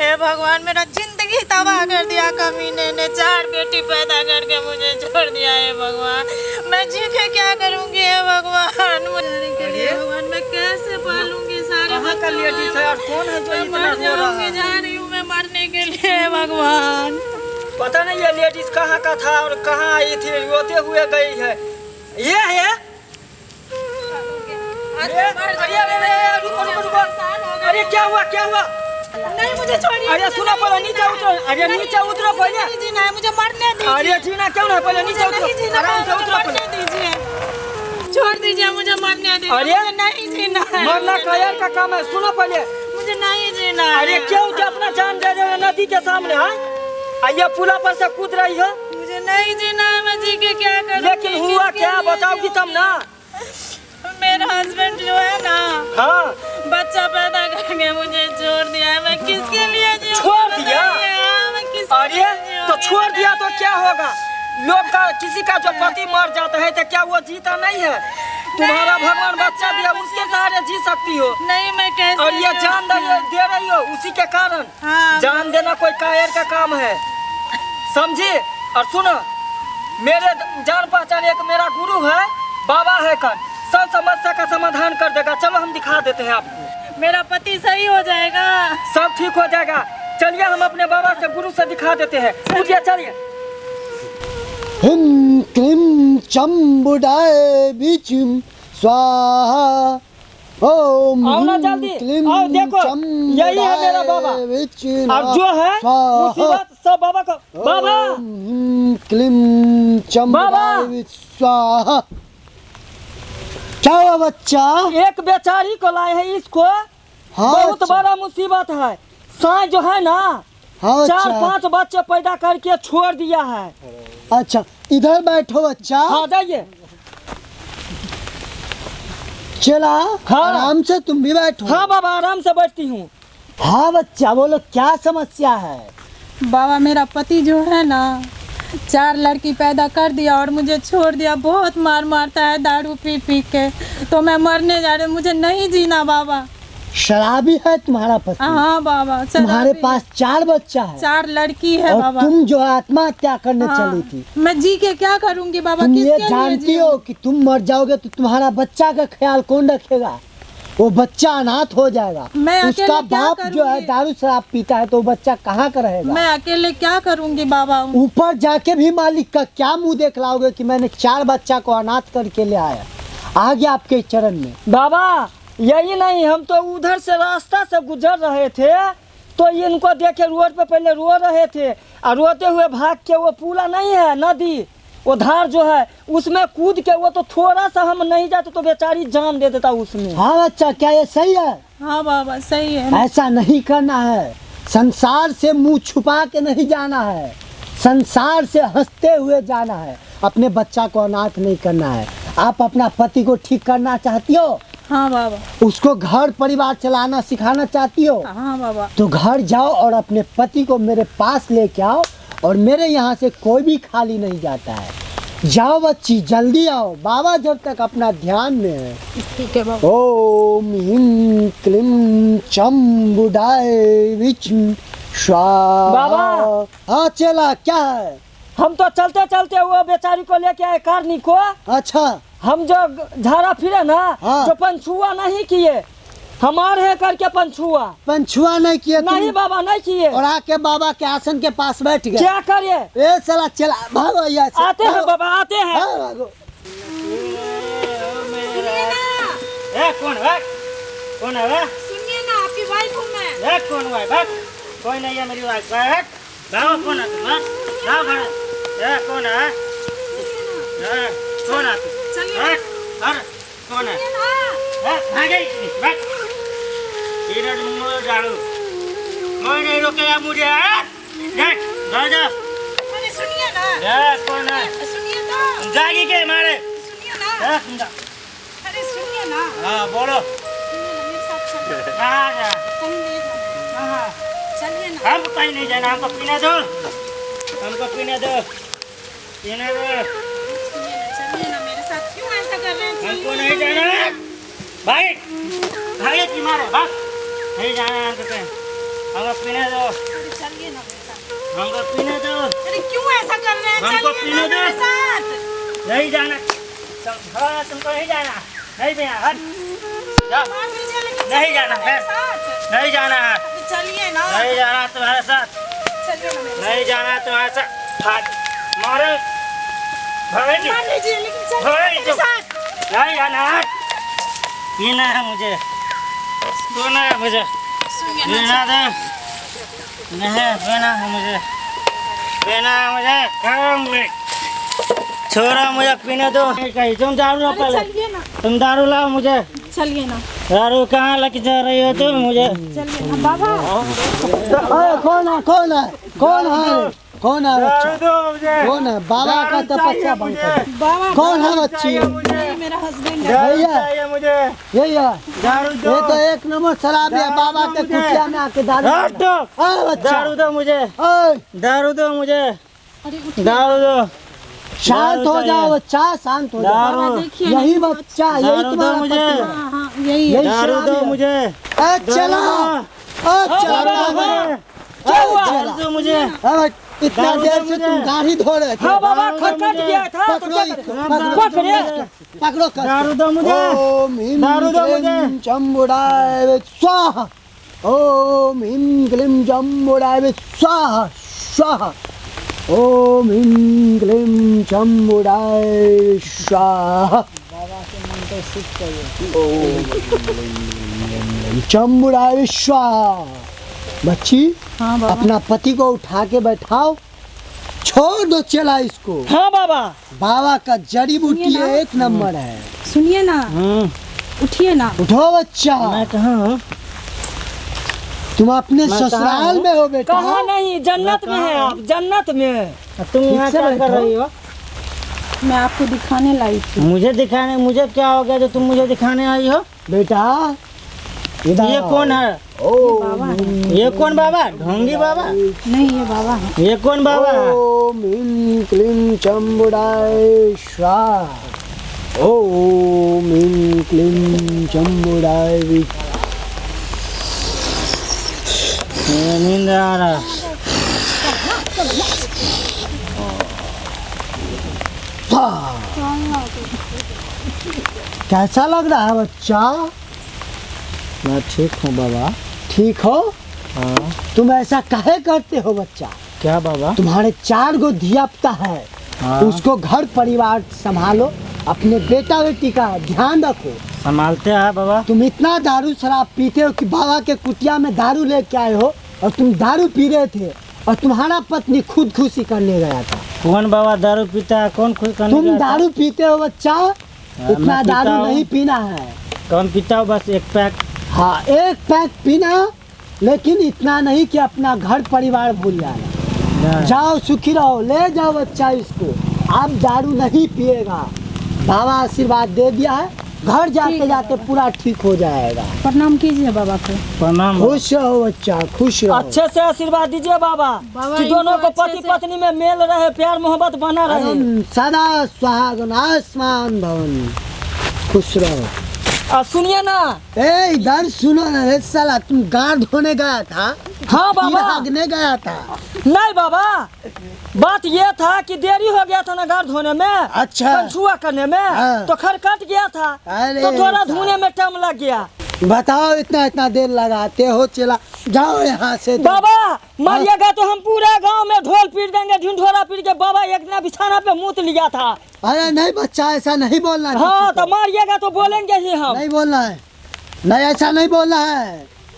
हे भगवान, मेरा जिंदगी तबाह कर दिया कमीने ने। 4 बेटी पैदा करके मुझे छोड़ दिया है भगवान। मैं जी के क्या करूंगी हे भगवान? भगवान मैं कैसे पालूंगी सारे बच्चों? कौन है जो इतना रो रहा है? जा रही हूँ मैं मरने के लिए भगवान। पता नहीं ये लेडीज कहाँ का था और कहाँ आई थी, रोते हुए गई है। ये है रुको। अरे क्या हुआ नहीं मुझे छोड़िए। अरे सुनो पहले नीचे उतरो। अरे नीचे उतरो पहले। नहीं जीना है, मुझे मरने दीजिए। अरे जीना क्यों है, पहले नीचे उतरो। आराम से उतरो मरने दीजिए, छोड़ दीजिए, मुझे मरने दीजिए। अरे मुझे नहीं जीना है। मरना कायर का काम है। सुनो पहले। मुझे नहीं जीना है। अरे क्यों अपना जान दे रहे हो नदी के सामने? हाँ आइए पुला पर से कूद रही हो। मुझे नहीं जीना है, मैं जी के क्या करूं? लेकिन हुआ क्या बताओगी तब ना। मेरा हस्बैंड जो है ना, हाँ बच्चा पैदा करके मुझे छोड़ दिया है। मैं किसके लिए जीऊं? छोड़ दिया? मैं किसके अरे लिए जीऊं? तो छोड़ दिया तो क्या होगा? लोग का किसी का जो पति मर जाता है तो क्या वो जीता नहीं है? तुम्हारा भगवान बच्चा दिया, उसके सहारे जी सकती हो। नहीं मैं कैसे? और ये जान दे रही हो उसी के कारण। हाँ। जान देना कोई कायर का काम है, समझी? और सुनो, मेरे जान पहचान एक मेरा गुरु है, बाबा है कर, सब समस्या का समाधान कर देगा। चलो हम दिखा देते हैं आपको। मेरा पति सही हो जाएगा, सब ठीक हो जाएगा। चलिए हम अपने बाबा से गुरु से दिखा देते हैं। उठिए चलिए। हिम क्लीम चम्बुडाय बिचुम स्वाहा ओम आओ ना जल्दी, आओ देखो, यही है मेरा बाबा। और जो है मुसीबत सब बाबा को। बाबा क्लीम चम्बुडाय स्वाहा। क्या हुआ बच्चा? एक बेचारी को लाए हैं इसको। हाँ बहुत अच्छा। बड़ा मुसीबत है। साँझ जो है ना, हाँ 4-5 बच्चे पैदा करके छोड़ दिया है। अच्छा इधर बैठो बच्चा। हाँ जाइए। चला हाँ। आराम से तुम भी बैठो। हाँ बाबा आराम से बैठती हूँ। हाँ बच्चा बोलो क्या समस्या है? बाबा मेरा पति जो है ना, 4 लड़की पैदा कर दिया और मुझे छोड़ दिया। बहुत मार मारता है दारू पी पी के, तो मैं मरने जा रही हूँ। मुझे नहीं जीना बाबा। शराबी है तुम्हारा पति? हाँ बाबा तुम्हारे पास 4 बच्चा है? 4 लड़की है और बाबा। तुम जो आत्महत्या करने हाँ। चली थी, मैं जी के क्या करूँगी बाबा? तुम ये किसके लिए जानती जीऊं? हो कि तुम मर जाओगे तो तुम्हारा बच्चा का ख्याल कौन रखेगा? वो बच्चा अनाथ हो जाएगा। मैं अकेले उसका क्या बाप जो है करूंगी? दारू शराब पीता है तो वो बच्चा कहाँ का रहेगा? मैं अकेले क्या करूँगी बाबा? ऊपर जाके भी मालिक का क्या मुंह देख लाओगे कि मैंने 4 बच्चा को अनाथ करके ले आया? आ गया आपके चरण में। बाबा यही नहीं, हम तो उधर से रास्ता से गुजर रहे थे तो इनको देखे रोड पे पहले रो रहे थे और रोते हुए भाग के वो पुला नहीं है नदी, वो धार जो है उसमें कूद के, वो तो थोड़ा सा हम नहीं जाते तो बेचारी जान दे देता उसमें। हाँ बच्चा क्या ये सही है? हाँ बाबा सही है। ऐसा नहीं करना है। संसार से मुंह छुपा के नहीं जाना है, संसार से हंसते हुए जाना है। अपने बच्चा को अनाथ नहीं करना है। आप अपना पति को ठीक करना चाहती हो? हाँ बाबा। उसको घर परिवार चलाना सिखाना चाहती हो? हाँ बाबा। तो घर जाओ और अपने पति को मेरे पास लेके आओ, और मेरे यहाँ से कोई भी खाली नहीं जाता है। जाओ बच्ची जल्दी आओ, बाबा जब तक अपना ध्यान में है। ठीक है बाबा। ओम ह्रीं क्लीं चम्बुडाय विष्णु स्वाहा। बाबा। हाँ चला क्या है? हम तो चलते चलते वो बेचारी को लेके आए कारनी को। अच्छा हम जो झाड़ा फिरे ना, हाँ। जो पंछुआ नहीं किए, हमारे है करके पंछुआ पंछुआ नहीं किए तुम? नहीं बाबा नहीं किए। और आके बाबा के आसन के पास बैठ गए। क्या करिए? ए चला चला भागो यहाँ से। आते हैं बाबा आते हैं। हाँ, भागो। कौन है? कौन है? सुनिए ना, आपकी वाइफ हूँ मैं। कौन हुआ है? कोई नहीं है मेरी वाइफ। भागो, कौन है तुम? भागो भागो। कौन है? कौन है तुम? चलिए। कौन है? भागे धीरज मुंह झाड़ू, कोई नहीं रोकेगा मुझे। जा अरे सुनिए ना। कौन है? सुनिए तो। जागी के मारे। सुनिए ना। अरे सुनिए ना। हाँ बोलो। मेरे साथ चलिए। कहाँ जा? कहीं नहीं जाना। चलिए ना। हमको कहीं नहीं जाना, हमको पीने दो, हमको पीने दो, पीने दो। चलिए ना मेरे साथ। क्यों ऐसा कर रहे हैं? हमको नहीं जाना। भाई भागे की मारे भाग, नहीं जाना हमको कहीं। हमको पीने दो, चलिए ना मेरे साथ। हमको पीने दो, अरे क्यों ऐसा कर रहे हैं? हमको चलिए पीने ना दो। मेरे साथ। नहीं जाना, तुमको नहीं जाना, नहीं पीना, हट जाओ, मान लीजिए, लेकिन नहीं चलिए जाना ना मेरे है। साथ। नहीं जाना है, अरे चलिए ना। नहीं जाना तुम्हारे साथ, चलिए ना मेरे नहीं जाना तुम्हारे साथ, हट मारो, भगाइए, साथ। मान लीजिए, लेकिन चलिए भगाइए मेरे तुम। साथ। नहीं जाना, हट, पीना है मुझे, पीना है मुझे, सुनिए ना, पीना दे, नहीं पीना है मुझे, पीना है मुझे, खाऊंगी, छोड़ा मुझे पीने दो। कहीं तुम दारू लो अरे पहले, चलिए ना, तुम दारू लाओ मुझे, चलिए ना, दारू कहाँ लेके जा रही हो तुम मुझे? चलिए ना बाबा। अरे कौन है कौन है कौन है कौन है दारू बच्चा दो मुझे, कौन है बाबा का दारू तपस्या चाहिए बंद मुझे, कर बाबा कौन है बच्ची चाहिए मुझे, ये मेरा हस्बैंड है। दारू भैया। चाहिए मुझे, यही है दारू दो, ये तो एक नंबर शराब है दारू बाबा दो के मुझे। कुटिया में आके दारू हट दो, अरे बच्चा दारू दो मुझे, ओए, दारू दो मुझे, अरे उठिए। दारू दो, शांत हो चाहिए। जाओ बच्चा शांत हो जाओ दारू, बाबा देखिए यही ना, बच्चा यही दारू दो तुम्हारा मुझे। पति है। हाँ हाँ यही है। यही दारू शराब दो है। मुझे, चला चला क्या हुआ? दारू दो मुझे, इतना दारू देर दो से मुझे। तुम गाड़ी धो रहे थे हाँ बाबा, दारू दो खटखट मुझे। गया था तो पकड़ो क्या इसको, करें? पकड़ो, पकड़े। पकड़ो कसम। दारू दो मुझे, ओम ह्रीं दारू दो क्लीं मुझे। चम्बुडाय स्वाहा ओम ह्रीं क्लीं चम्बुडाय स्वाहा स्वाहा ओम ह्रीं क्लीं चम्बुडाय स्वाहा ओम चम्बुडाय स्वाहा। बच्ची हाँ बाबा। अपना पति को उठा के बैठाओ, छोड़ दो चला इसको। हाँ बाबा। बाबा का जड़ी बूटी सुनिए ना। एक नंबर है। सुनिए ना, उठिए ना। उठो बच्चा, मैं कहाँ हूँ? तुम अपने मैं ससुराल कहाँ हूँ? में हो बेटा। कहाँ नहीं, जन्नत में है आप, जन्नत में। तुम यहाँ से क्या कर बैठो। रही हो? मैं आपको दिखाने लाई थी। मुझे दिखाने, मुझे क्या हो गया जो तुम मुझे दिखाने आई हो? बेटा इधर ये आओ। कौन है? ओ बाबा है। ये कौन बाबा? ढोंगी बाबा? नहीं ये बाबा है। ये कौन बाबा है? ओम ह्रीं क्लीं चम्बुडाय स्वाहा ओम ह्रीं क्लीं चम्बुडाय ये नींद आ रहा। स्वाहा। कैसा लग रहा है बच्चा? मैं ठीक हूँ बाबा। ठीक हो? हाँ। तुम ऐसा काहे करते हो बच्चा? क्या बाबा? तुम्हारे 4 गो धिया पुता है, हाँ। उसको घर परिवार संभालो, अपने बेटा बेटी का ध्यान रखो। संभालते हैं बाबा। तुम इतना दारू शराब पीते हो कि बाबा के कुटिया में दारू लेके आए हो और तुम दारू पी रहे थे और तुम्हारा पत्नी खुदकुशी करने गया था। कौन बाबा दारू पीता है? कौन खुद करने तुम गया था? दारू पीते हो बच्चा, इतना मैं पीता दारू हूँ। नहीं पीना है। कौन पीता हो? बस एक पैक। हाँ 1 पैक पीना, लेकिन इतना नहीं कि अपना घर परिवार भूल जाना। जाओ सुखी रहो, ले जाओ बच्चा इसको। आप दारू नहीं पिएगा, बाबा आशीर्वाद दे दिया है, घर जाते जाते पूरा ठीक हो जाएगा। प्रणाम कीजिए बाबा को। प्रणाम। खुश रहो बच्चा, खुश रहो। अच्छे से आशीर्वाद दीजिए बाबा, बाबा, कि दोनों इनको को अच्छे पति से- पत्नी में मेल रहे, प्यार मोहब्बत बना रहे। अरुण सदा सुहागन आसमान भवन। खुश रहो। और सुनिए ना। ए इधर सुनो ना रे साला, तुम गाड़ धोने गया था? हाँ बाबा। भागने गया था? नहीं बाबा, बात ये था कि देरी हो गया था ना गाड़ धोने में, अच्छा। कंछुआ करने में, हाँ। तो खर कट गया था, अरे तो थोड़ा साहब। धोने में टाइम लग गया। बताओ इतना इतना देर लगाते हो, चला जाओ यहाँ से। बाबा मारिएगा तो हम पूरा गांव में ढोल पीट देंगे, ढिंढोरा पीट के। बाबा एक दिन बिछाना पे मूत लिया था। अरे नहीं बच्चा, ऐसा नहीं बोलना है हाँ किसी तो को। मारिएगा तो बोलेंगे ही हम। नहीं बोलना है, नहीं ऐसा नहीं बोलना है।